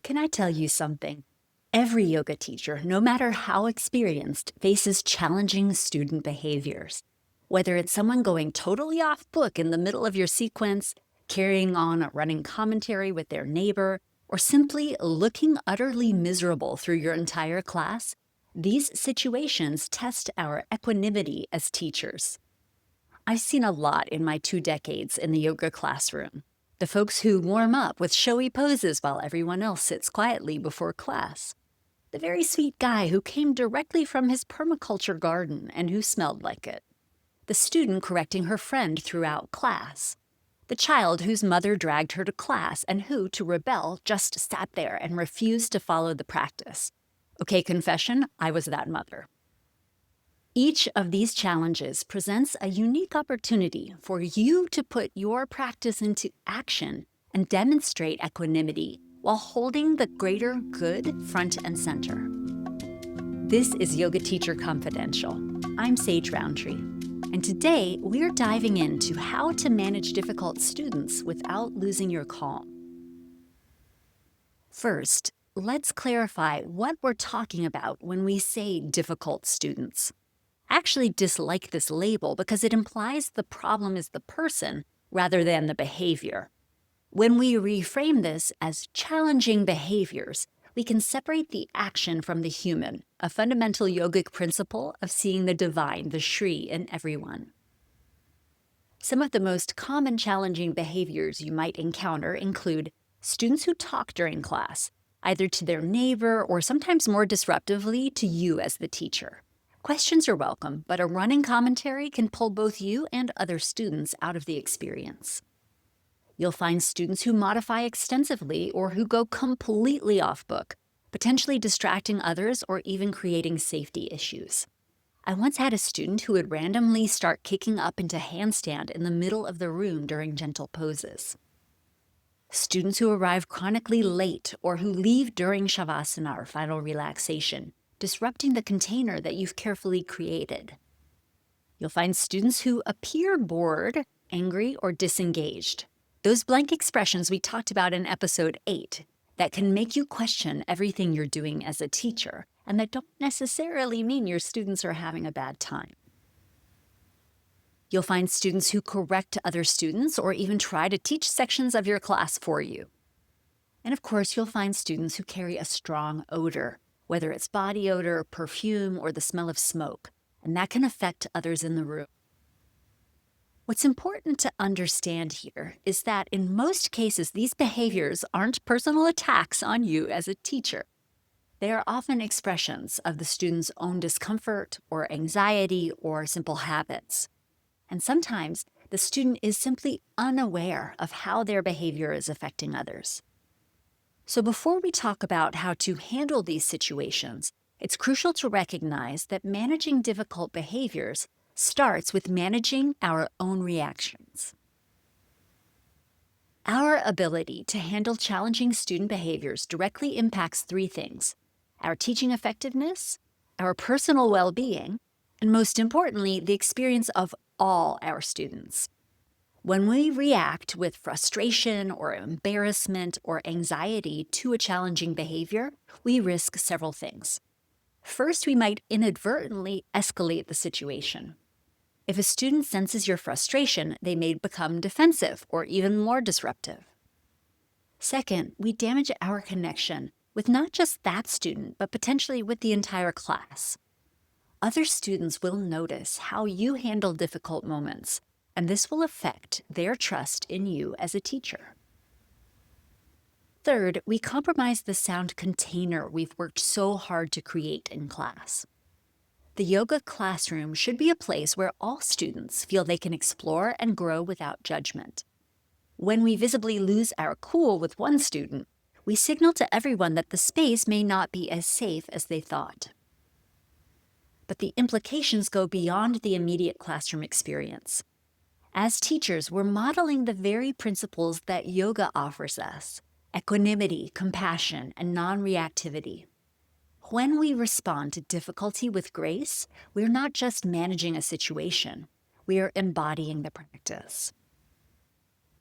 Can I tell you something? Every yoga teacher, no matter how experienced, faces challenging student behaviors. Whether it's someone going totally off book in the middle of your sequence, carrying on a running commentary with their neighbor, or simply looking utterly miserable through your entire class, these situations test our equanimity as teachers. I've seen a lot in my 2 decades in the yoga classroom. The folks who warm up with showy poses while everyone else sits quietly before class. The very sweet guy who came directly from his permaculture garden and who smelled like it. The student correcting her friend throughout class. The child whose mother dragged her to class and who, to rebel, just sat there and refused to follow the practice. Okay, confession, I was that mother. Each of these challenges presents a unique opportunity for you to put your practice into action and demonstrate equanimity while holding the greater good front and center. This is Yoga Teacher Confidential. I'm Sage Rountree, and today we're diving into how to manage difficult students without losing your calm. First, let's clarify what we're talking about when we say difficult students. I actually dislike this label because it implies the problem is the person rather than the behavior. When we reframe this as challenging behaviors, we can separate the action from the human, a fundamental yogic principle of seeing the divine, the Shri, in everyone. Some of the most common challenging behaviors you might encounter include students who talk during class, either to their neighbor or sometimes more disruptively to you as the teacher. Questions are welcome, but a running commentary can pull both you and other students out of the experience. You'll find students who modify extensively or who go completely off book, potentially distracting others or even creating safety issues. I once had a student who would randomly start kicking up into handstand in the middle of the room during gentle poses. Students who arrive chronically late or who leave during shavasana or final relaxation, disrupting the container that you've carefully created. You'll find students who appear bored, angry, or disengaged. Those blank expressions we talked about in episode 8 that can make you question everything you're doing as a teacher and that don't necessarily mean your students are having a bad time. You'll find students who correct other students or even try to teach sections of your class for you. And of course, you'll find students who carry a strong odor, whether it's body odor, perfume, or the smell of smoke, and that can affect others in the room. What's important to understand here is that in most cases, these behaviors aren't personal attacks on you as a teacher. They are often expressions of the student's own discomfort or anxiety or simple habits. And sometimes the student is simply unaware of how their behavior is affecting others. So before we talk about how to handle these situations, it's crucial to recognize that managing difficult behaviors starts with managing our own reactions. Our ability to handle challenging student behaviors directly impacts 3 things: our teaching effectiveness, our personal well-being, and most importantly, the experience of all our students. When we react with frustration or embarrassment or anxiety to a challenging behavior, we risk several things. First, we might inadvertently escalate the situation. If a student senses your frustration, they may become defensive or even more disruptive. Second, we damage our connection with not just that student, but potentially with the entire class. Other students will notice how you handle difficult moments, and this will affect their trust in you as a teacher. Third, we compromise the sound container we've worked so hard to create in class. The yoga classroom should be a place where all students feel they can explore and grow without judgment. When we visibly lose our cool with one student, we signal to everyone that the space may not be as safe as they thought. But the implications go beyond the immediate classroom experience. As teachers, we're modeling the very principles that yoga offers us: equanimity, compassion, and non-reactivity. When we respond to difficulty with grace, we're not just managing a situation, we are embodying the practice.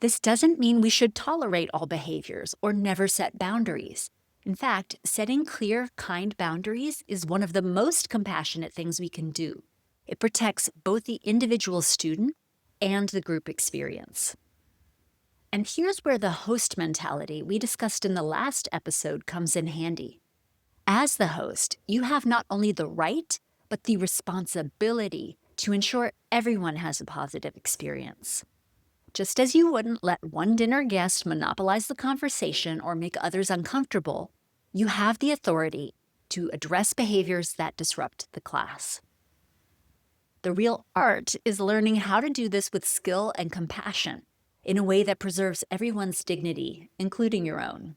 This doesn't mean we should tolerate all behaviors or never set boundaries. In fact, setting clear, kind boundaries is one of the most compassionate things we can do. It protects both the individual student and the group experience. And here's where the host mentality we discussed in the last episode comes in handy. As the host, you have not only the right, but the responsibility to ensure everyone has a positive experience. Just as you wouldn't let one dinner guest monopolize the conversation or make others uncomfortable, you have the authority to address behaviors that disrupt the class. The real art is learning how to do this with skill and compassion in a way that preserves everyone's dignity, including your own.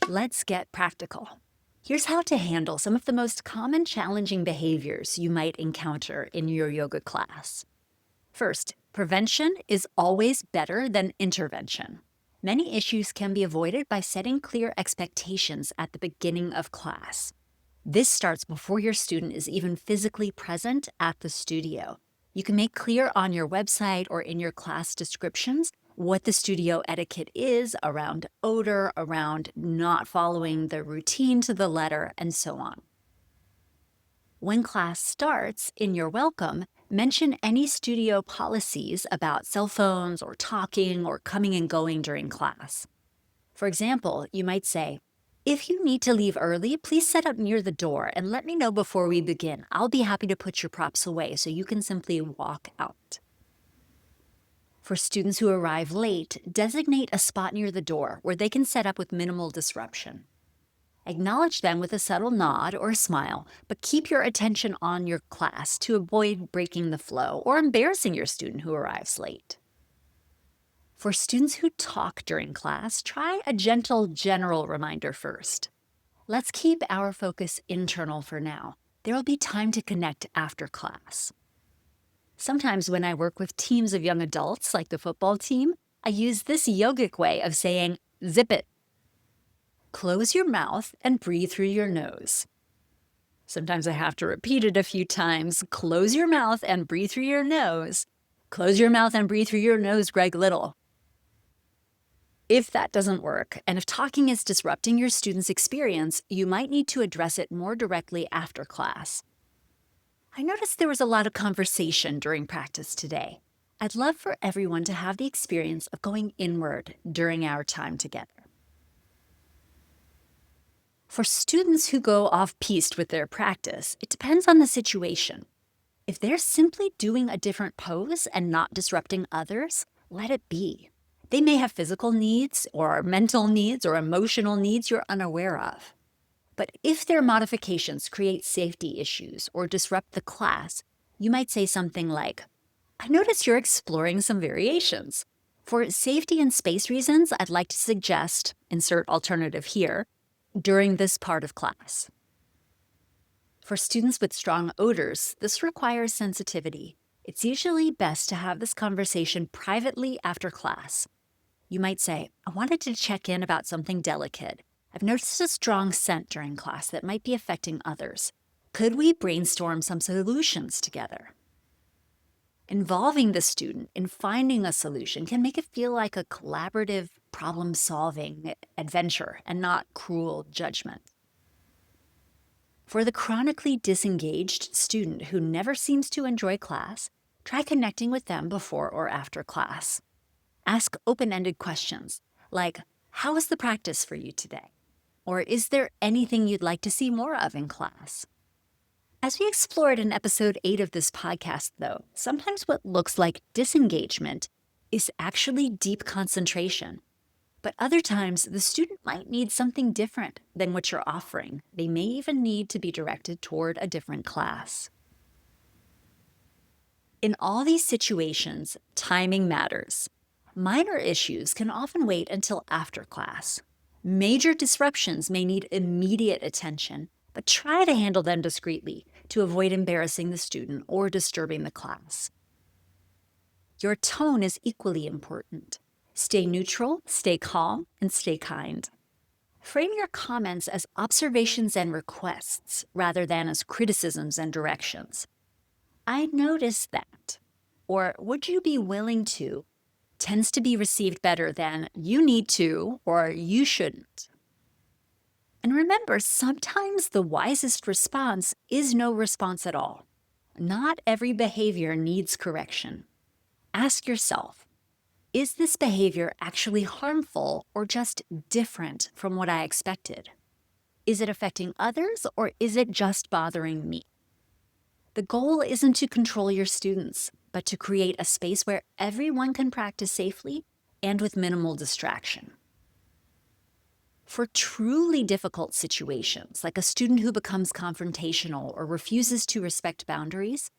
Let's get practical. Here's how to handle some of the most common challenging behaviors you might encounter in your yoga class. First, prevention is always better than intervention. Many issues can be avoided by setting clear expectations at the beginning of class. This starts before your student is even physically present at the studio. You can make clear on your website or in your class descriptions what the studio etiquette is around odor, around not following the routine to the letter, and so on. When class starts, in your welcome, mention any studio policies about cell phones or talking or coming and going during class. For example, you might say, "If you need to leave early, please set up near the door and let me know before we begin. I'll be happy to put your props away so you can simply walk out." For students who arrive late, designate a spot near the door where they can set up with minimal disruption. Acknowledge them with a subtle nod or a smile, but keep your attention on your class to avoid breaking the flow or embarrassing your student who arrives late. For students who talk during class, try a gentle general reminder first. Let's keep our focus internal for now. There will be time to connect after class. Sometimes when I work with teams of young adults, like the football team, I use this yogic way of saying, "Zip it." Close your mouth and breathe through your nose. Sometimes I have to repeat it a few times. Close your mouth and breathe through your nose. Close your mouth and breathe through your nose, Greg Little. If that doesn't work, and if talking is disrupting your student's experience, you might need to address it more directly after class. I noticed there was a lot of conversation during practice today. I'd love for everyone to have the experience of going inward during our time together. For students who go off-piste with their practice, it depends on the situation. If they're simply doing a different pose and not disrupting others, let it be. They may have physical needs or mental needs or emotional needs you're unaware of. But if their modifications create safety issues or disrupt the class, you might say something like, "I notice you're exploring some variations. For safety and space reasons, I'd like to suggest, insert alternative here, during this part of class." For students with strong odors, this requires sensitivity. It's usually best to have this conversation privately after class. You might say, "I wanted to check in about something delicate. I've noticed a strong scent during class that might be affecting others. Could we brainstorm some solutions together?" Involving the student in finding a solution can make it feel like a collaborative problem-solving adventure and not cruel judgment. For the chronically disengaged student who never seems to enjoy class, try connecting with them before or after class. Ask open-ended questions like, "How was the practice for you today?" Or, "Is there anything you'd like to see more of in class?" As we explored in episode 8 of this podcast, though, sometimes what looks like disengagement is actually deep concentration. But other times, the student might need something different than what you're offering. They may even need to be directed toward a different class. In all these situations, timing matters. Minor issues can often wait until after class. Major disruptions may need immediate attention, but try to handle them discreetly to avoid embarrassing the student or disturbing the class. Your tone is equally important. Stay neutral, stay calm, and stay kind. Frame your comments as observations and requests rather than as criticisms and directions. "I noticed that," or "would you be willing to?" tends to be received better than "you need to" or "you shouldn't." And remember, sometimes the wisest response is no response at all. Not every behavior needs correction. Ask yourself, is this behavior actually harmful or just different from what I expected? Is it affecting others or is it just bothering me? The goal isn't to control your students, but to create a space where everyone can practice safely and with minimal distraction. For truly difficult situations, like a student who becomes confrontational or refuses to respect boundaries,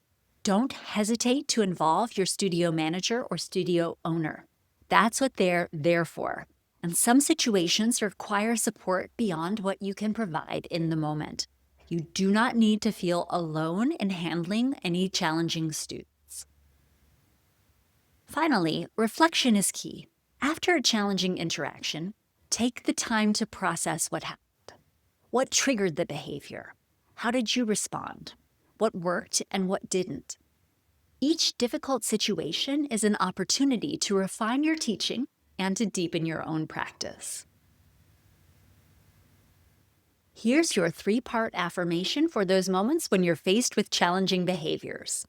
don't hesitate to involve your studio manager or studio owner. That's what they're there for. And some situations require support beyond what you can provide in the moment. You do not need to feel alone in handling any challenging students. Finally, reflection is key. After a challenging interaction, take the time to process what happened. What triggered the behavior? How did you respond? What worked and what didn't? Each difficult situation is an opportunity to refine your teaching and to deepen your own practice. Here's your 3-part affirmation for those moments when you're faced with challenging behaviors.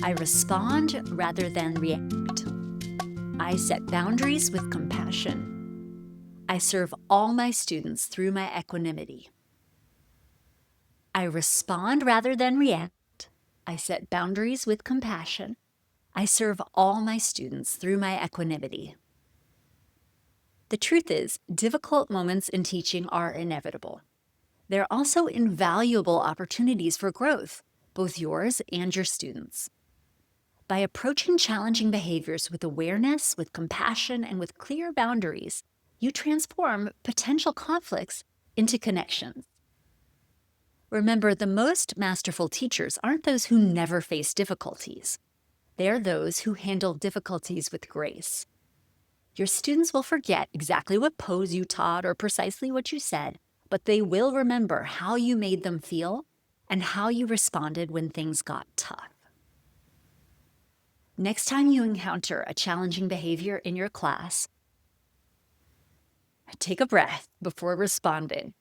I respond rather than react. I set boundaries with compassion. I serve all my students through my equanimity. I respond rather than react. I set boundaries with compassion. I serve all my students through my equanimity. The truth is, difficult moments in teaching are inevitable. They're also invaluable opportunities for growth, both yours and your students. By approaching challenging behaviors with awareness, with compassion, and with clear boundaries, you transform potential conflicts into connections. Remember, the most masterful teachers aren't those who never face difficulties. They're those who handle difficulties with grace. Your students will forget exactly what pose you taught or precisely what you said, but they will remember how you made them feel and how you responded when things got tough. Next time you encounter a challenging behavior in your class, take a breath before responding.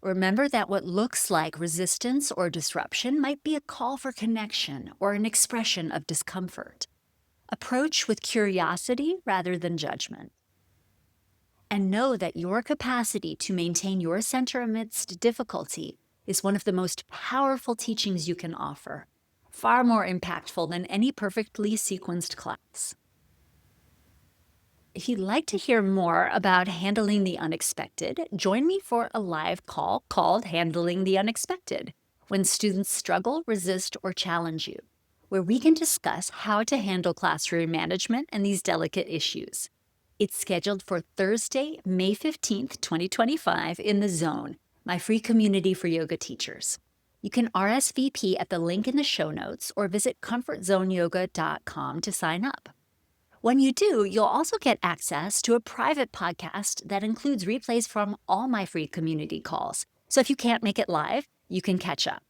Remember that what looks like resistance or disruption might be a call for connection or an expression of discomfort. Approach with curiosity rather than judgment. And know that your capacity to maintain your center amidst difficulty is one of the most powerful teachings you can offer, far more impactful than any perfectly sequenced class. If you'd like to hear more about handling the unexpected, join me for a live call called Handling the Unexpected, when students struggle, resist, or challenge you, where we can discuss how to handle classroom management and these delicate issues. It's scheduled for Thursday, May 15th, 2025 in The Zone, my free community for yoga teachers. You can RSVP at the link in the show notes or visit comfortzoneyoga.com to sign up. When you do, you'll also get access to a private podcast that includes replays from all my free community calls. So if you can't make it live, you can catch up.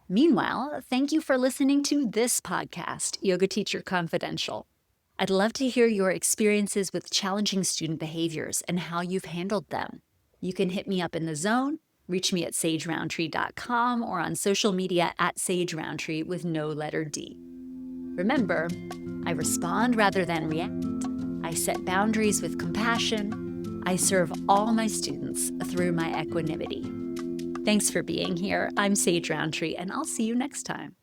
Meanwhile, thank you for listening to this podcast, Yoga Teacher Confidential. I'd love to hear your experiences with challenging student behaviors and how you've handled them. You can hit me up in The Zone, reach me at sagerountree.com, or on social media at sagerountree with no letter D. Remember, I respond rather than react. I set boundaries with compassion. I serve all my students through my equanimity. Thanks for being here. I'm Sage Rountree, and I'll see you next time.